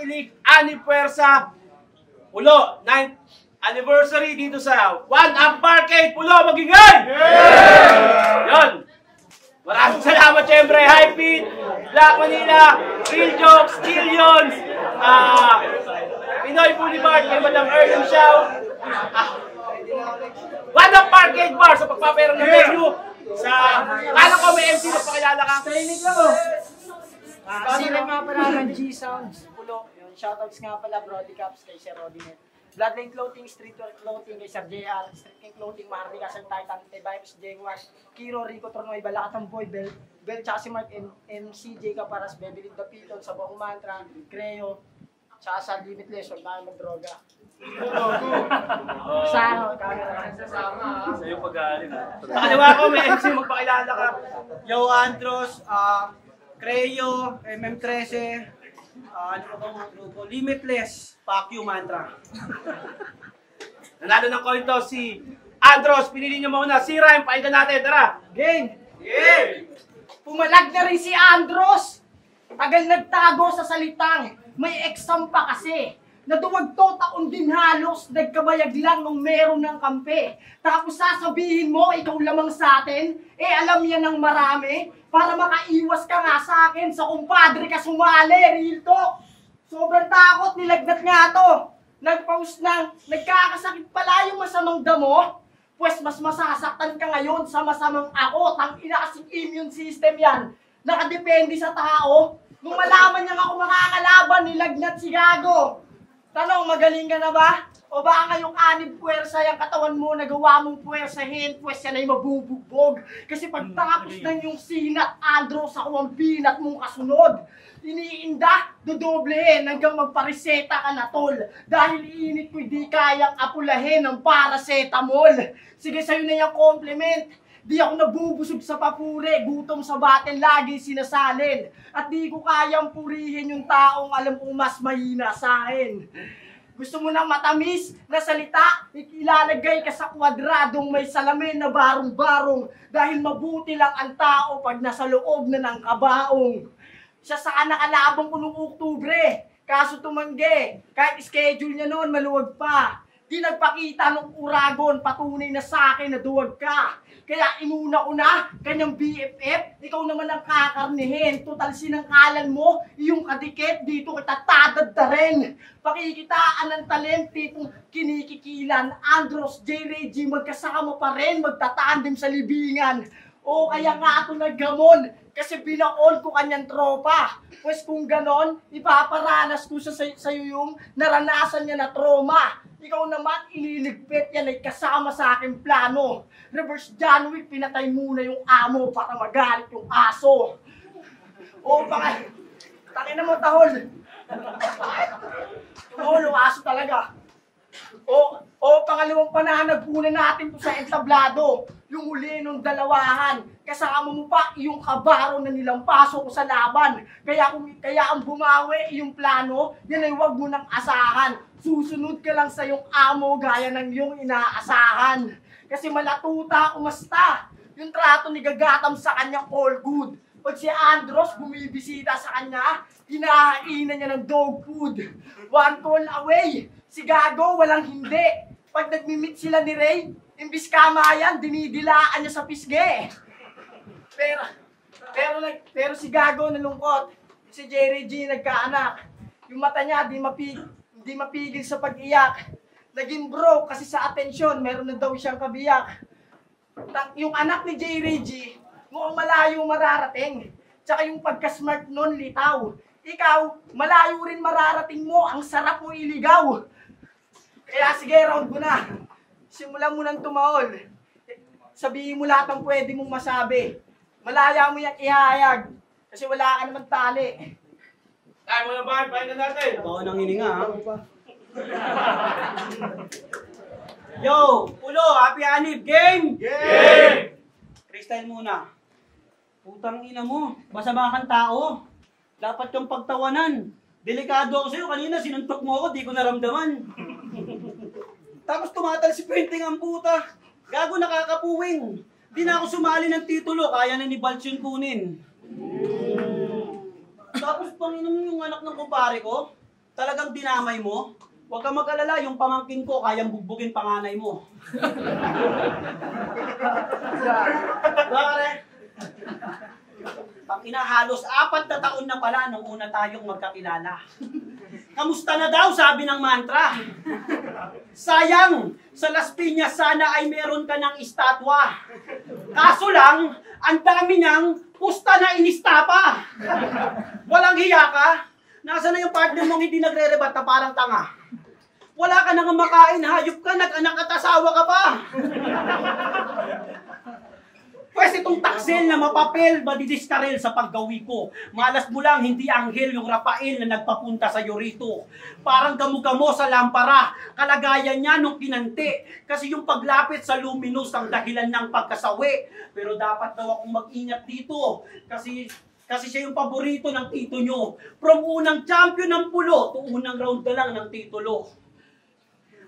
nakikinig, Ani Puwersa, Pulo, 9th anniversary dito sa One Up Parkade, Pulo, magingay! Yun! Maraming salamat syempre, Hypebeat, Black Manila, Real Jokes, Stillions, Pinoy Boulevard, kay Madam Erlem Xiao, One Up Parkade Bar sa pagpaperang ng menu. Kala ko may MC na pakilala ka. Training lang o. Sila nga pala ng G-Sounds, Pulo. Shoutouts nga pala, Brody Caps, kay Sir Rodinet. Bloodline Clothing, Streetwear Clothing, kay Sir JR. Street King Clothing, Maharlika, Sir Titan, kay Vibes, Jengwash, Kiro, Rico, Tornoy, Balakatang Boy, Bell, tsaka si Mark, MCJ Caparas, Beverly The Piton, sa Buong Mantra, Creo, tsaka sa Limitless, huwag na magdroga. Sama, camera. Sa'yo pag-aalin ha. Nakaliwa ko, may MC magpakilala ka. Yo, Andros, Creo, MM13, ano pa bang grupo? Limitless, Fuck You Mantra. Nanalo ng coin to si Andros. Pinili niyo muna. Si Ryan, pakinggan natin. Tara. Game! Yeah! Pumalag na rin si Andros! Tagal nagtago sa salitang, may exam pa kasi. Naduwag to taon din halos, nagkabayag lang nung meron ng kampe. Tapos sasabihin mo, ikaw lamang sa atin, alam yan ng marami, para makaiwas ka nga sa akin, sa kumpadre ka sumali, real talk. Sobrang takot, nilagnat nga to. Nagpaus na, nagkakasakit pala yung masamang damo, pues mas masasaktan ka ngayon sa masamang ako, tangina kasing immune system yan. Nakadepende sa tao. Nung malaman niya ako makakalaban, nilagnat si Gago. Tanong, magaling ka na ba? O baka ngayong anib puwersa yung katawan mo, nagawa mong puwersahin, pues yan ay mabubugbog. Kasi pagtapos ng yung sinat, Andros, ako ang binat mong kasunod. Iniinda, dodoblehin hanggang magpareseta ka na tol. Dahil init ko'y di kayang apulahin ng paracetamol. Sige, sa'yo na yung compliment. Di ako nabubusog sa papure, gutom sa batin lagi sinasalin. At di ko kayang purihin yung taong alam kong mas mahina sa akin. Gusto mo ng matamis na salita? Ikilalagay ka sa kwadradong may salamin na barong-barong. Dahil mabuti lang ang tao pag nasa loob na ng kabaong. Siya saan nakalabang ko noong Oktubre, kaso tumanggi. Kahit schedule niya noon, maluwag pa. Di nagpakita ng uragon, patunay na sa akin na duwag ka. Kaya inuna ko na, kanyang BFF, ikaw naman ang kakarnihin. Total sinangkalan mo, iyong kadikit, dito kita tadaddarin. Pakikitaan ng talente itong kinikikilan. Andros, J. Reggie, magkasama pa rin, magtatandem sa libingan. O kaya nga ito naggamon, kasi binaon ko kanyang tropa. Pues kung ganon, ipaparanas ko sa'yo yung naranasan niya na trauma. Ikaw naman, ililigpit yan ay kasama sa aking plano. Reverse John Wick, pinatay muna yung amo para magalit yung aso. O baka, tangin na mo tahol. Tahol, yung aso talaga. O pangalawang pananag, kunin natin to sa entablado. Yung huli nung dalawahan. Kasama mo pa yung kabaro na nilampaso ko sa laban. Kaya ang bumawi, yung plano, yan ay huwag mo nang asahan. Susunod ka lang sa yung amo gaya ng yung inaasahan. Kasi malatuta, umasta. Yung trato ni Gagatam sa kanya all good. Pag si Andros bumibisita sa kanya, hinahainan niya ng dog food. One call away. Si Gago walang hindi. Pag nagmi-meet sila ni Ray, imbis kamayan, dinidilaan niya sa pisge. Pero si Gago nalungkot. Si Jerry G nagkaanak. Yung mata niya di mapigil sa pag-iyak. Naging broke kasi sa atensyon, meron na daw siyang kabiyak. Yung anak ni Jerry G, mukhang malayo mararating. Tsaka yung pagka-smart nun, litaw. Ikaw, malayo rin mararating mo, ang sarap mo iligaw. Kaya sige, round mo na. Simulan mo nang tumaol. Sabihin mo lahat ng pwede mong masabi. Malaya mo yung ihayag. Kasi wala ka naman tali. Kaya mo na ba? Pakinggan natin. Baon ng hininga, ha? Yo, Pulo, happy anib, game! Game! Freestyle muna. Putang ina mo, masama kang tao. Dapat yung pagtawanan. Delikado ako sa'yo, kanina sinuntok mo ako, di ko naramdaman. Tapos tumatal si Painting ang puta. Gago, nakakapuwing. Di na ako sumali ng titulo, kaya na ni Balch yun kunin. Tapos panginom yung anak ng kumpare ko, Talagang dinamay mo? Huwag kang mag-alala, yung pamangkin ko, kayang bugbugin panganay mo. Bakit? Tangina, halos 4 na taon na pala nung una tayong magkakilala. Kamusta na daw, sabi ng mantra. Sayang, sa Las Piñas sana ay meron ka ng estatwa. Kaso lang, ang dami niyang pusta na inista pa. Walang hiya ka? Nasaan na yung partner mong hindi nagre-rebat na parang tanga? Wala ka nang makain, hayop ka, nag-anak at asawa ka pa. Pwes itong taksil na mapapel, madidiskarel sa paggawi ko. Malas mo lang, hindi anghel yung Rafael na nagpapunta sa rito. Parang gamo-gamo sa lampara, kalagayan niya nung kinanti. Kasi yung paglapit sa luminous ang dahilan ng pagkasawi. Pero dapat daw akong mag-ingat dito. Kasi siya yung paborito ng tito nyo. From unang champion ng pulo, to unang round na lang ng titulo.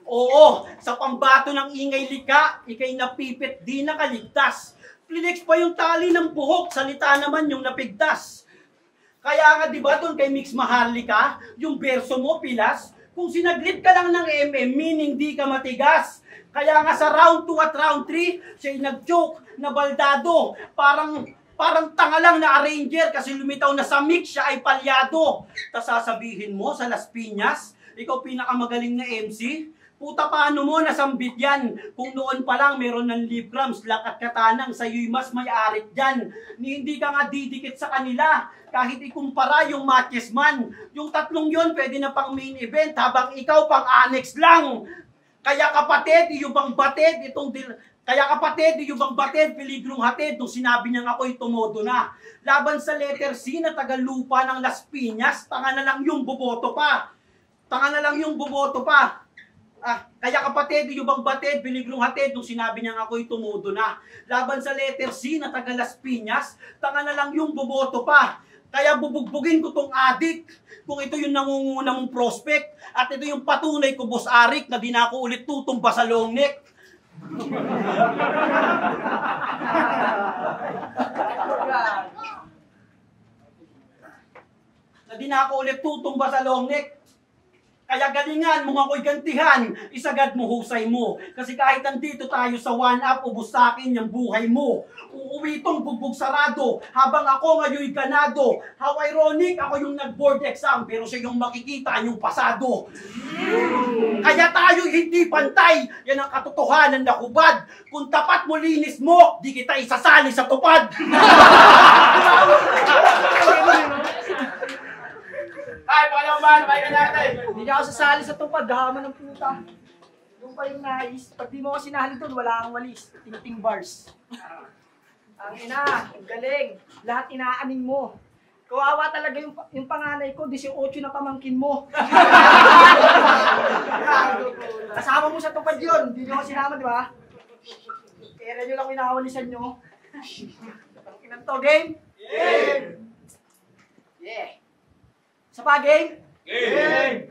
Oo, sa pambato ng ingay lika, ikay napipit, di nakaligtas. Flinex pa yung tali ng buhok, salita naman yung napigtas. Kaya nga diba doon kay Mix Maharlika, yung verso mo pilas, kung sinaglit ka lang ng meaning di ka matigas. Kaya nga sa round 2 at round 3, siya'y nag-joke na baldado, parang tanga lang na arranger kasi lumitaw na sa mix siya ay palyado. Tas sasabihin mo sa Las Piñas, ikaw pinakamagaling na MC? Puta, paano mo nasambit yan? Kung noon pa lang meron ng librams, lakat katanang, sa'yo'y mas may-arit dyan. Ni hindi ka nga didikit sa kanila, kahit ikumpara yung matches man. Yung tatlong yon pwede na pang main event, habang ikaw pang annex lang. Kaya kapatid, yung bang batid, piligrong hatid, nung sinabi niyang ako'y tumodo na. Laban sa letter C na Tagalupa ng Las Piñas, tanga na lang yung boboto pa. Kaya kapatid, yung bang batid, piligrong hatid, nung sinabi niyang ako'y tumudo na. Laban sa letter C na taga Las Piñas, tanga na lang yung boboto pa. Kaya bubugbugin ko tong adik, kung ito yung nangunguna mong prospect, at ito yung patunay ko, Boss Arik, na di na ako ulit tutumba sa long neck. Na di na ako ulit tutumba sa long neck. Kaya galingan mo ako'y gantihan, isagad mo husay mo. Kasi kahit nandito tayo sa 1-up, ubos sa akin yung buhay mo. Uuwi itong bugbog sarado, habang ako ngayon'y ganado. How ironic, ako yung nag-board exam, pero siya yung makikita yung pasado. Kaya tayo hindi pantay, yan ang katotohanan na hubad. Kung tapat mo linis mo, di kita isasali sa tupad. Ay, palaman, bye ka natin. Hindi niya ako sasali sa tupad, gahaman ng puta. Doon pa yung nais. Pag di mo ako sinali doon, wala kang walis. Ting-ting bars. Ang ina, ang galing. Lahat inaaning mo. Kawawa talaga yung panganay ko, 18 na pamangkin mo. Kasama mo sa tupad yun. Hindi niyo ako sinama, di ba? Kaya nyo lang inawalisan nyo. Ang inang to, game? Game! Yeah. Sa pa-game? Game!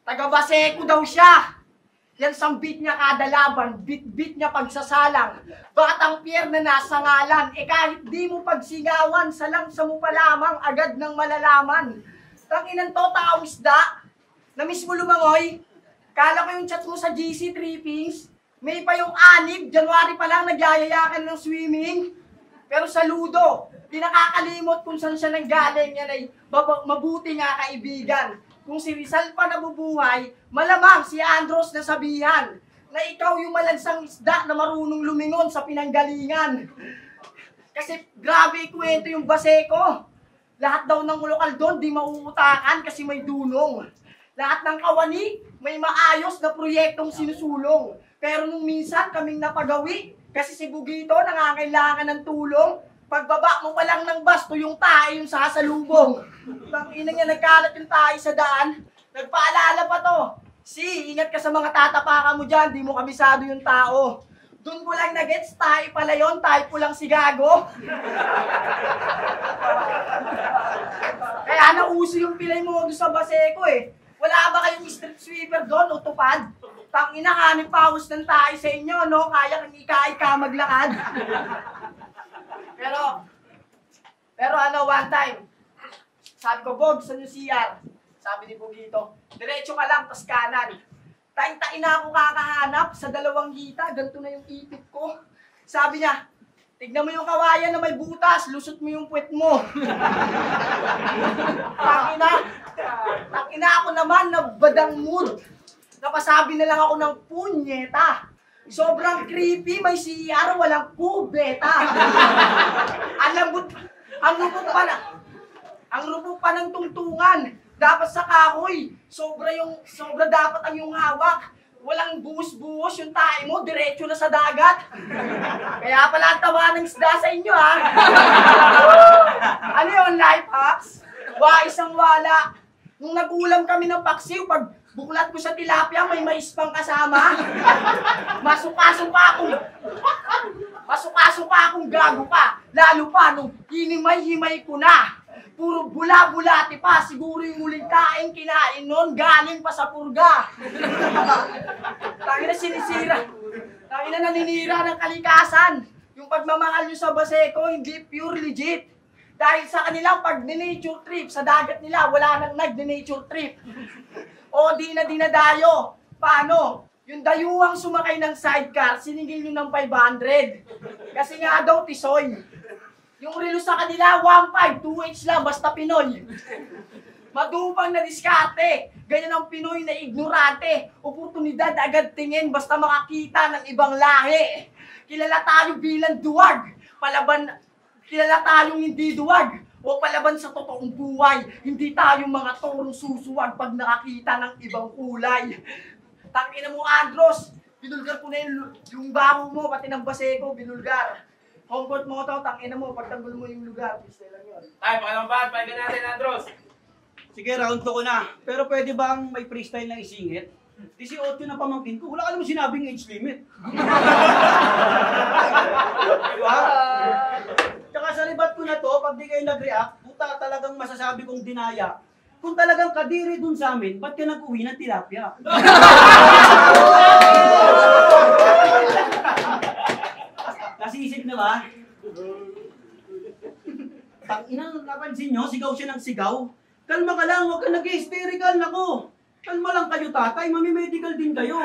Taga-Baseco daw siya. Yan sambit niya kada laban, bit-bit niya pagsasalang. Batang Pierre na nasa ngalan, kahit di mo pagsigawan, salang-sa mo pa lamang, agad ng malalaman. Tanginan to, taong isda, na-miss mo lumangoy. Kala ko yung chat mo sa GC Trippings, May pa yung 6, January pa lang nagyayayakan ng swimming. Pero sa Ludo, di nakakalimot kung saan siya nanggaling. Yan ay mabuti nga kaibigan. Kung si Rizal pa nabubuhay, malamang si Andros nasabihan na ikaw yung malansang isda na marunong lumingon sa pinanggalingan. Kasi grabe ikwento yung Baseco. Lahat daw ng lokal doon di mauutakan kasi may dunong. Lahat ng kawani may maayos na proyektong sinusulong. Pero nung minsan kaming napagawi, kasi si Bugito nangangailangan ng tulong. Pagbaba mo pa lang ng basto, yung tae yung sasalubong. Tangina niya, nagkalat yung tae sa daan. Nagpaalala pa to. Ingat ka sa mga tatapakan mo dyan, di mo kabisado yung tao. Doon ko lang nagets, tae pala yun, tae po lang si Gago. Kaya nauso yung pilay mo doon sa Baseco eh. Wala ba kayong street sweeper doon o tupad? Tangina, kanin paus ng tae sa inyo, no? Kaya kang ika-ika maglakad. Pero one time, sabi ko, Bog, saan yung CR? Sabi ni Bugito, diretso ka lang, tas kanan. Tain-tain na ako kakahanap sa 2 hita, ganito na yung ipit ko. Sabi niya, tignan mo yung kawayan na may butas, lusot mo yung puwet mo. Takina ako naman na badang mood. Napasabi na lang ako ng punyeta. Sobrang creepy, may CR, walang kubeta. Ang lupot pa ng tungtungan. Dapat sa kahoy. Sobra dapat ang yung hawak. Walang buhos-buhos yung tae mo, diretso na sa dagat. Kaya pala ang tawa ng isda sa inyo, ha? Ano yun, life hacks? Isang wala. Nung nagulam kami ng paksiw, pag buklat ko sa tilapia, may mais pang kasama. Masuka-suka akong gago pa. Lalo pa nung hinimay-himay ko na. Puro bula-bulati pa. Siguro yung muling kain, kinain nun, galing pa sa purga. Tangina sinisira. Tangina naninira ng kalikasan. Yung pagmamahal nyo sa Baseco, hindi pure legit. Dahil sa kanila, pag nature trip, sa dagat nila, wala nang nag-nature trip. O di na dinadayo. Paano? Yung dayuhang sumakay ng sidecar, siningil nyo ng 500. Kasi nga daw, tisoy. Yung relo sa kanila, 1.5, 2H lang, basta Pinoy. Madupang na diskarte. Ganyan ang Pinoy na ignorante. Oportunidad agad tingin, basta makakita ng ibang lahi. Kilala tayo bilang duwag. Kilala tayong hindi duwag. O palaban sa totoong buhay. Hindi tayo mga torong susuwag pag nakakita ng ibang kulay. Tangina mo, Andros. Binulgar ko na yung baho mo, pati ng Baseco, binulgar. Hongkot mo ito, tangina mo, pagtanggol mo yung lugar. Pistay lang yun. Ay, pakalaman, pahinga natin, Andros. Sige, round 2 ko na. Pero pwede bang may freestyle na isingit? 18 na pamangkin ko, wala ka naman sinabing age limit. Diba? Tsaka sa ribat ko na to, pag di kayo nag-react, puta talagang masasabi kong dinaya. Kung talagang kadiri dun sa amin, ba't ka nag-uwi ng tilapia? Nasisip na ba? Tang-ina, napansin nyo, sigaw siya ng sigaw. Kalma ka lang, huwag ka nag-hysterical, nako. Kalma lang kayo, tatay, mami-medical din kayo.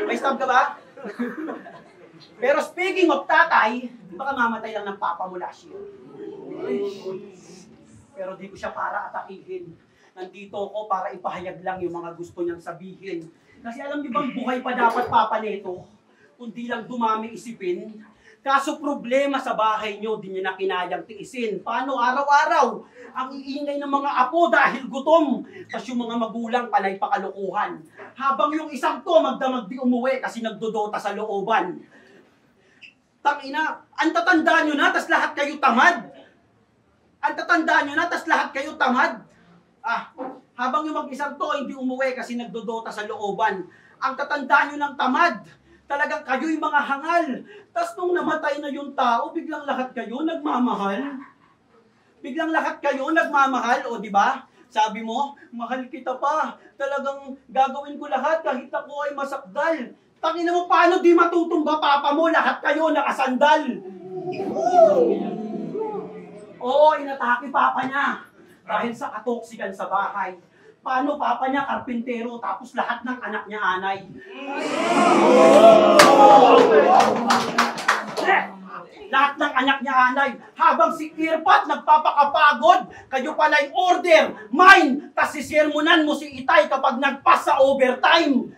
May stop ka ba? Pero speaking of tatay, baka mamatay lang ng papa mo last year. Pero di ko siya para atakihin. Nandito ako para ipahayag lang yung mga gusto niyang sabihin. Kasi alam niyo bang buhay pa dapat papa nito? Kundi lang dumami isipin. Kaso problema sa bahay niyo, di niyo na kinayang tiisin. Paano araw-araw? Ang iingay ng mga apo dahil gutom. Tapos yung mga magulang panay pakalukuhan. Habang yung isang to magdamag di umuwi kasi nagdodota sa looban. Tangina, ang tatandaan nyo na, tas lahat kayo tamad. Ang tatandaan nyo na, tas lahat kayo tamad. Habang yung mag-isang to hindi umuwi kasi nagdodota sa looban. Ang tatandaan nyo ng tamad. Talagang kayo'y mga hangal. Tas nung namatay na yung tao, biglang lahat kayo nagmamahal. Biglang lahat kayo nagmamahal, o di ba? Sabi mo, mahal kita pa. Talagang gagawin ko lahat kahit ako ay masakdal. Tangina mo, paano di matutumba papa mo? Lahat kayo nakasandal. Oo, inatake papa niya. Dahil sa katoksikan sa bahay. Paano papa niya karpintero tapos lahat ng anak niya anay? Lahat ng anak niya anay. Habang si Irpat nagpapakapagod, kayo pala'y order, mine, tas sisirmonan mo si Itay kapag nagpas sa overtime.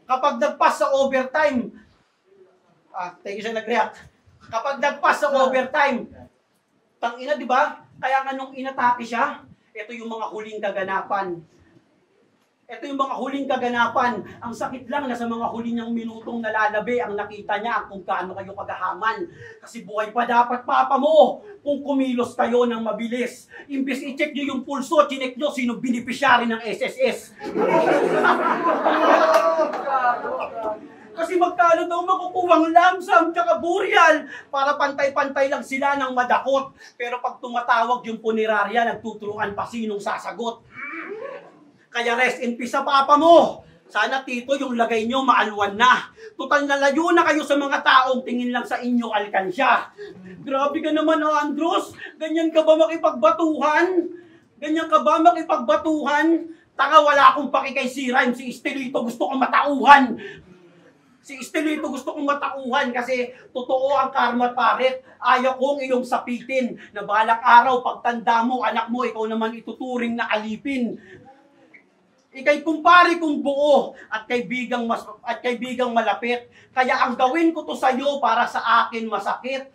Kapag nagpas sa overtime, thank you sa nag-react. Kapag nagpas sa overtime, tangina, di ba? Kaya nga nung inatake siya, ito yung mga huling kaganapan. Ito yung mga huling kaganapan. Ang sakit lang na sa mga huling niyang minutong nalalabi, ang nakita niya kung kaano kayo kagahaman. Kasi buhay pa dapat papa mo kung kumilos kayo ng mabilis. Imbes i-check niyo yung pulso, chinek niyo sino beneficiary ng SSS. Kasi magkano daw makukuwang lamsam tsaka burial para pantay-pantay lang sila ng madakot. Pero pag tumatawag yung punerarya, nagtuturuan pa sinong sasagot. Kaya rest in peace sa papa mo. Sana tito, yung lagay nyo maalwan na. Total na layo na kayo sa mga taong tingin lang sa inyo alkansya. Grabe ka naman, Andros. Ganyan ka ba makipagbatuhan? Ganyan ka ba makipagbatuhan? Taka, wala akong paki kay si Rhyme. Si Estelito gusto kong matauhan. Si Estelito gusto kong matauhan kasi totoo ang karma, paret. Ayaw kong iyong sapitin na balang araw pagtanda mo, anak mo, ikaw naman ituturing na alipin. Ika'y kumpare kong buo at kaibigang malapit. Kaya ang gawin ko to sa iyo para sa akin masakit.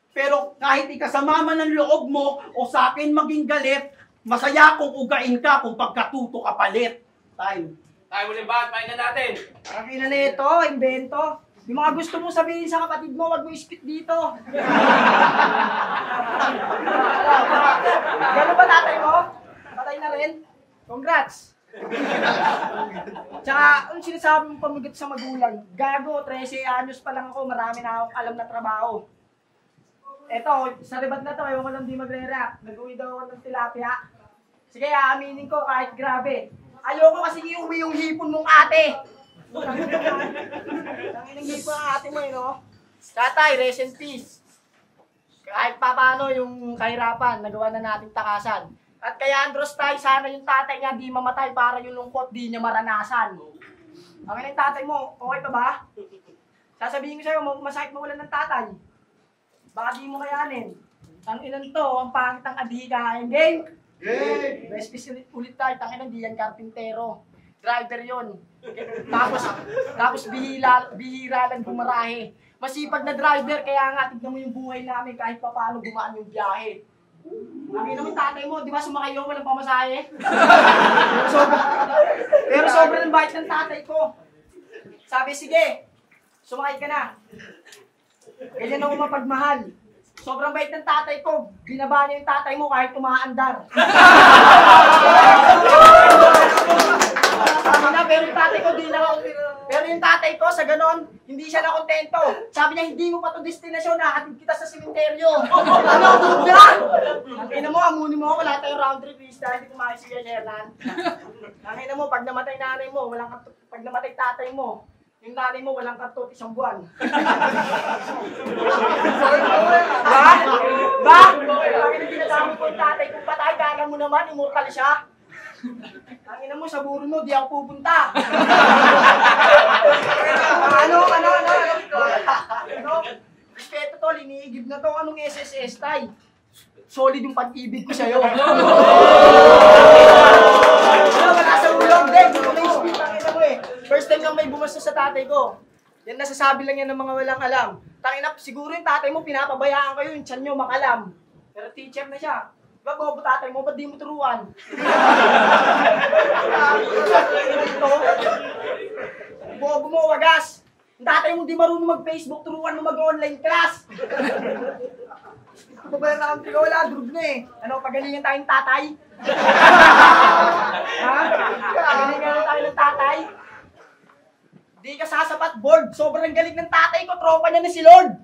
Pero kahit ikasama man ang loob mo o sa akin maging galit, masaya kung ugain ka kung pagkatuto ka palit. Time. Tayo ulit ba? Pahinga natin. Parang na nito, invento. Yung mga gusto mong sabihin sa kapatid mo, wag mo ispit dito. Gano'n ba tatay mo? Patay na rin? Congrats! Tsaka, anong sinasabi mong pamagat sa magulang? Gago, 13 anyos pa lang ako, marami na akong alam na trabaho. Eto, sa ribat na to, ewan ko lang di magre-react. Nag-uwi daw ako ng tilapia. Sige, aaminin ko kahit grabe. Ayoko kasi iuwi yung hipon mong ate. Tanginang hipon ang ate mo, no? Tatay, rest in peace. Kahit pa paano yung kahirapan, nagawa na nating takasan. At kaya Andros tayo, sana yung tatay niya di mamatay para yung lungkot di niya maranasan. Ang yung tatay mo, okay pa ba? Sasabihin ko sa'yo, masakit mawalan ng tatay. Baka di mo kayanin. Ang ilan to, ang pangit ang adhikain. Game! Game! Best piece ulit tayo, tanginan di yan karpintero. Driver yon. Tapos bihira lang bumarahe. Masipag na driver, kaya nga tignan mo yung buhay namin kahit pa paano gumaan yung biyahe. Ang ina mo tatay mo, di ba sumakay yung walang pamasahe? Pero sobrang bait ng tatay ko. Sabi, sige, sumakay ka na. Ganyan ako mapagmahal. Sobrang bait ng tatay ko. Binaba niya yung tatay mo kahit umaandar. Pero yung tatay ko, pero yung tatay ko, sa ganon, hindi siya nakontento. Sabi niya, hindi mo pa ito destinasyon, nahatid kita sa simenteryo. Ano, buga? Ang ina mo, amunin mo ako, wala tayong round trip, hindi kumain si Hernan. Ang ina mo, pag namatay nanay mo, pag namatay tatay mo, yung nanay mo, walang kartot, 1 buwan. Ba? Ang ina ginasama ko yung tatay kong patay, kala mo naman, immortal siya. Ang ina mo, sa buro mo, di ako pupunta. Ano? Respeto tol, iniigib na to. Anong SSS, tay? Solid yung pag-ibig ko sa'yo. Wala sa ulong, din. First time lang may bumasta sa tatay ko. Yan nasasabi lang yan ng mga walang alam. Tangina, siguro yung tatay mo, pinapabayaan kayo, yung tiyan nyo makalam. Pero teacher na siya. Diba, bobo tatay mo, ba't di mo turuan? Bobo mo, wagas. Ang tatay mo di marunong mag-Facebook, turuan mo mag-online class. Ano ba yung nakampi ka? Wala, drug na eh. Ano, pagalingan tayong tatay? Ha? Pagalingan tayo ng tatay? Di ka sasapat, board. Sobrang galing ng tatay ko, tropa niya na si Lord.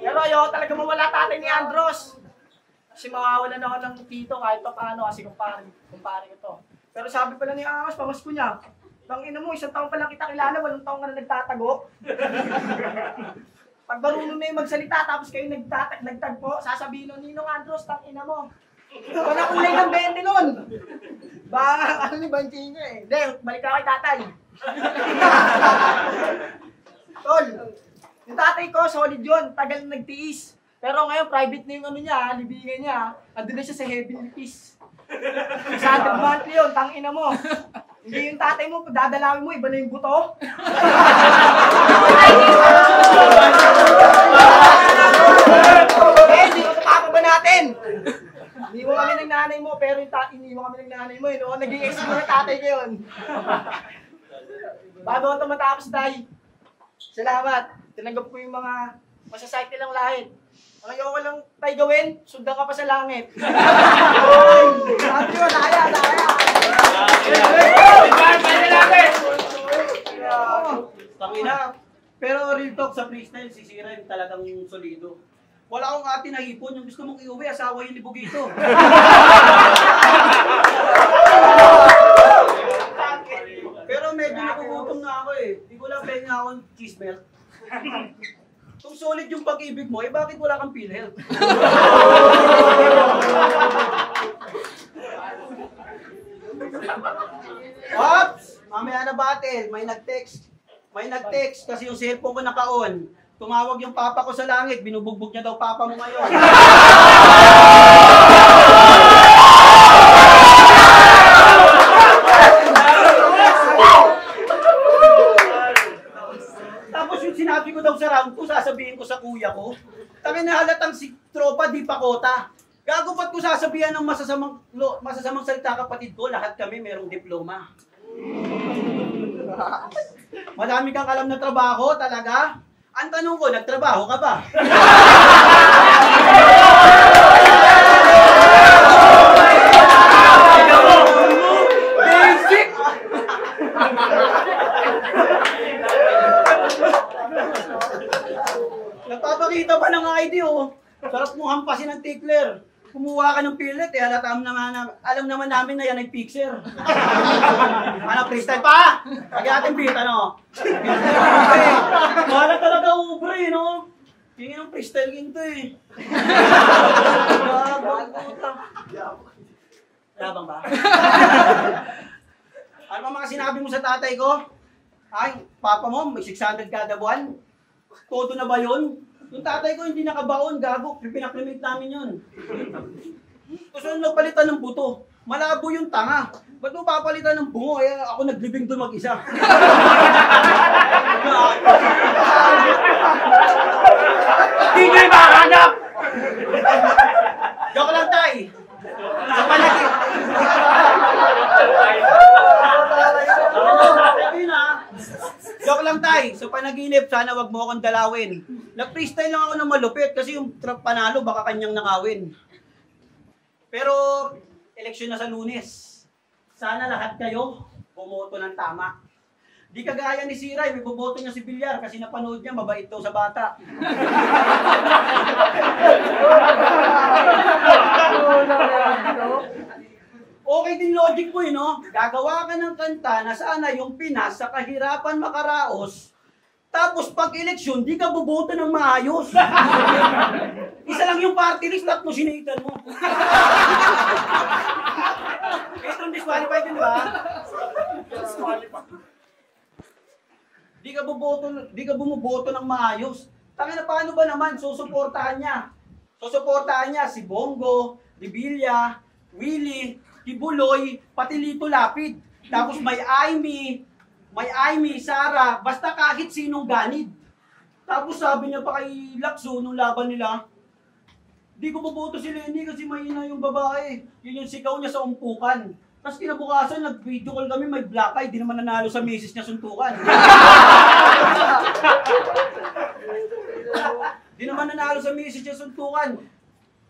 Pero ayaw talaga mawala tatay ni Andros. Kasi mawawalan ako ng tito kahit pa paano kasi kumpare ko to. Pero sabi pala ni Angas, pamasko niya. Tangina mo, 1 taon pa lang kita kilala, 8 taon ka na nagtatago. Pag marunong na yung magsalita tapos kayo nagtagpo, sasabihin nun, Ninong Andros, tangina mo. Wala kulay ng 20 nun. Baka ano ni Banching niya eh. Hindi, balik ka kay tatay. Tol, yung tatay ko, solid yun. Tagal na nagtiis. Pero ngayon, private na yung ano niya, libingan niya. Andun na siya sa heavenly peace. Sa 100 monthly yun, tangina mo. Hindi yung tatay mo, dadalawin mo, iba na yung buto. Eh, di ko ito ba natin? Iniwan kami ng nanay mo, pero iniwan kami ng nanay mo. Noon, nag-i-exit mo ng tatay ko yun. Bago ito matapos, Day. Salamat. Tinanggap ko yung mga masasakit lang lahit. Ang ayoko lang tayo gawin, sundan ka pa sa langit. Sabi ko, daya. Tangina. Pero real talk sa freestyle, si Siren talagang solido. Wala akong ate na ipon. Yung gusto mong iuwi, asawa yung libog ito. Pero medyo nagugutom na ako eh. Hindi ko lang penga akong cheese melt. Kung solid yung pag-ibig mo, eh bakit wala kang PhilHealth? Ops! Mamaya na battle, may nag-text. May nag-text kasi yung cellphone ko naka-on. Tumawag yung papa ko sa langit, binubugbog niya daw papa mo ngayon. Tapos yung sinabi ko daw sa round 2, sasabihin ko sa kuya ko, tangin na halatang si tropa di pa kota. Gago ba't ko sasabihan ng masasamang salita kapatid ko, lahat kami merong diploma. Madami kang alam na trabaho, talaga? Ang tanong ko, nagtrabaho ka ba? Basic! Nagpapakita pa ng ID, oh. Sarap mo hampasin ng tickler. Kumuha ka ng pilit, eh, alam naman namin na yan ay pixer. Ano, freestyle pa? Lagi natin beat, ano? Mahala talaga ubre, no? Tingin ng freestyle king to, eh. Labang ba? Ano ba mga sinabi mo sa tatay ko? Ay, papa mo, may 600 kada buwan? Todo na ba yun? Yung tatay ko hindi nakabaon, gago. Pinaklimit namin yun. Gusto nung nagpalitan ng buto. Malabo yung tanga. Ba't mo papalitan ng bungo? Eh, ako naglibing doon mag-isa. Hindi nyo makahanap! Joke lang, tay. Sa panagin. Joke lang, tay. Sa panaginip, sana wag mo akong dalawin. Nag-freestyle lang ako ng malupit kasi yung panalo baka kanyang nakawin. Pero, eleksyon na sa Lunes. Sana lahat kayo bumoto ng tama. Di kagaya ni Siray, may boboto niya si Villar kasi napanood niya, mabait daw sa bata. Okay din logic mo no? Gagawa ka ng kanta na sana yung Pinas sa kahirapan makaraos, tapos pag eleksyon, di ka boboto ng maayos. Isa lang yung party list, tatlo sinaitan mo. Itong disqualified din ba? Di ka bumuboto ng maayos. Tangina na paano ba naman susuportahan niya? Susuportahan niya si Bongo, Revilla, Willie, Kibuloy, pati Lito Lapid. Tapos may Amy, Sara, basta kahit sinong ganid. Tapos sabi niya pa kay Lakso nung laban nila, di ko boboto si Lenny kasi mahina yung babae. Yun yung sigaw niya sa umpukan. Tapos kinabukasan, nag-video call kami, may black eye, di naman nanalo sa misis niya suntukan. Di naman nanalo sa misis niya suntukan.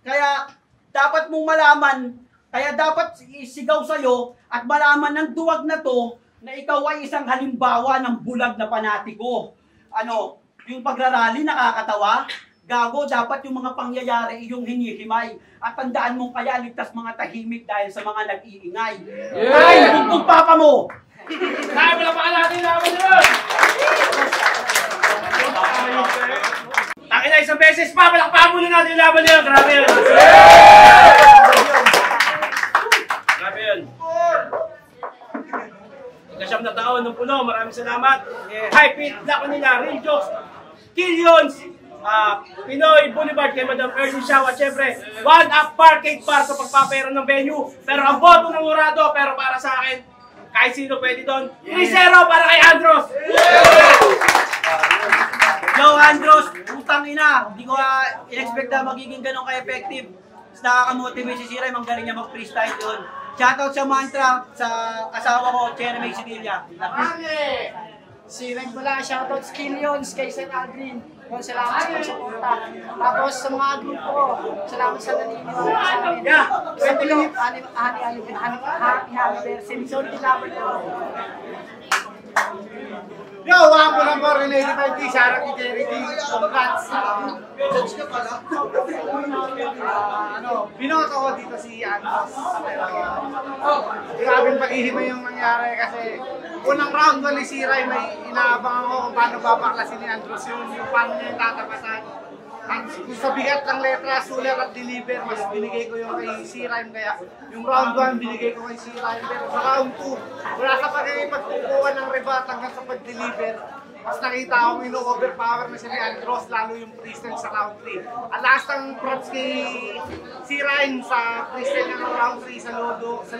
Kaya, dapat mong malaman, kaya dapat isigaw sa'yo at malaman ng duwag na to na ikaw ay isang halimbawa ng bulag na panatiko. Ano, yung pagrarally nakakatawa, gago, dapat yung mga pangyayari iyong hinihimay. At tandaan mong kaya ligtas mga tahimik dahil sa mga nag-iingay. Ay, kung papa mo! Kaya pala pa natin naman yun! Takina isang beses pa, palakpakan muna natin yung laban nila. Grabe yun! Grabe yun! Ikasyam na taon ng puno, maraming salamat. Hype it na ko nila, Real Jokes, Killions, Pinoy Boulevard kay Madam Ernie Shaw at syempre 1UP Parkade para sa pagpapera ng venue. Pero ang boto ng Urado, pero para sa akin, kahit sino pwede doon. 3-0 para kay Andros! Yo, Andros, putang ina. Hindi ko in-expect na magiging ganun ka-effective. Nakakamotivate si Siray, magaling niya mag-freestyle doon. Shoutout sa Mantra, sa asawa ko, Cherry May Sevilla. Si Reg pala, shoutout sa Killions, kay Sir Aldrin. Salamat sa pagsuporta. Tapos sa mga grupo ko, salamat sa naniniwala sa amin. Sa Philip, happy anniversary. Sorry, laban ko. Yo, wako lang po, Rene 85T, Sarah T. Jerry D. Congrats. Judge ka pala. Binoto ko dito si Andros. Grabing paghihimay yung nangyari kasi unang round ko ni Siray, may inaabang ako kung paano babaklasin ni Andros yung paano niya yung tatapatan. At kung sa bigat ng letra, sulat at deliver, mas binigay ko yung kay C-Rhyme. Kaya yung round 1, binigay ko kay C-Rhyme. Pero sa round 2, wala sa pagkukuha ng rebat hanggang sa pag-deliver. Mas nakita akong ino-overpower na siya ni Andros, lalo yung freestyle sa round 3. Ang last ng props kay C-Rhyme sa freestyle ng round 3 sa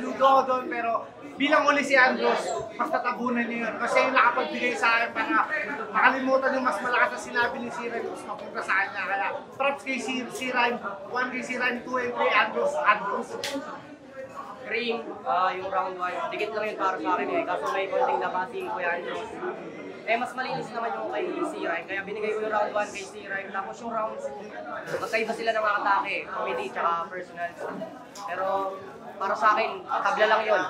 Ludo ako doon. Pero bilang uli si Andros, mas tatabunan niya yun. Kasi yung nakapagbigay sa akin para makalimutan yung mas malakas na sinabi ni C-Rhyme, mas mapunta sa kanya. Kaya props kay C-Rhyme, 1 kay C-Rhyme, 2 and 3 Andros. Cream, yung round 1, dikit lang yun para sa akin eh, kaso may konting napasing ko yan. Eh, mas malinis naman yung kay C-Rhyme, kaya binigay ko yung round 1 kay C-Rhyme, tapos yung round 2, magkaiba sila ng mga atake, comedy tsaka personals. Pero, para sa akin, tabla lang yun.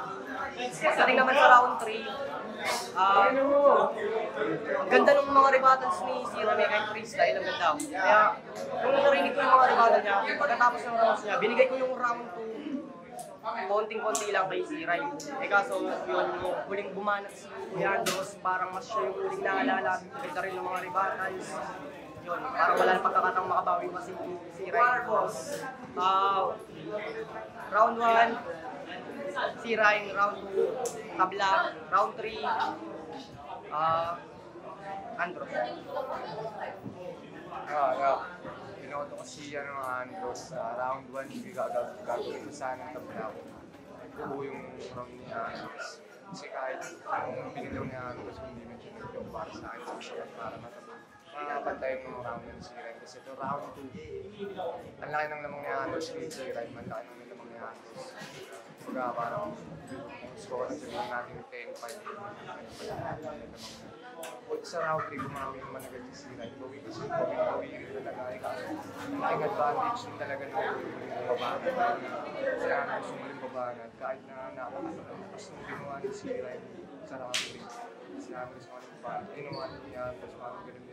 Pagdating naman sa round 3, ang ganda ng mga rebattles ni C-Rhyme kahit freestyle, ang ganda. Kaya, nung narinig ko yung mga rebattle niya, pagkatapos ng rounds niya, binigay ko yung round 2, konting-konti lang kay C-Rhyme. Eh kaso, yung huling bumanat si Kuya Andros, parang mas siya yung huling naalala. Ganda rin ng mga rebattles. Yun, parang wala na pagkakataong makabawi pa si C-Rhyme. Round 1, C-Rhyme. Round 2, tabla. Round 3, Andros. Binoto ko siya ng mga Andros sa round 1, hindi gagawin ko sana ng tabla ko. Buo yung round ni Andros. Kasi kahit anong pinilaw ni Andros, hindi na siya yung para sa akin sa siya para matapos. Pinapantay mo yung round ng C-Rhyme kasi ito round 2. Ang laki ng lamang ni Andros kay C-Rhyme, ang laki ng lamang ni Andros. Kaya parang kung score na sabihin natin 10-5. Sa round 3, gumawa yung managal si C-Rhyme. Gawin rin talaga. Malaking advantage din talaga ng babanat. Si Andros yung muling babanat. Kahit na napakalakas nung ginawa ni C-Rhyme sa round 3. Si Andros yung muling babanat. Ginawa ni Andros, parang ganun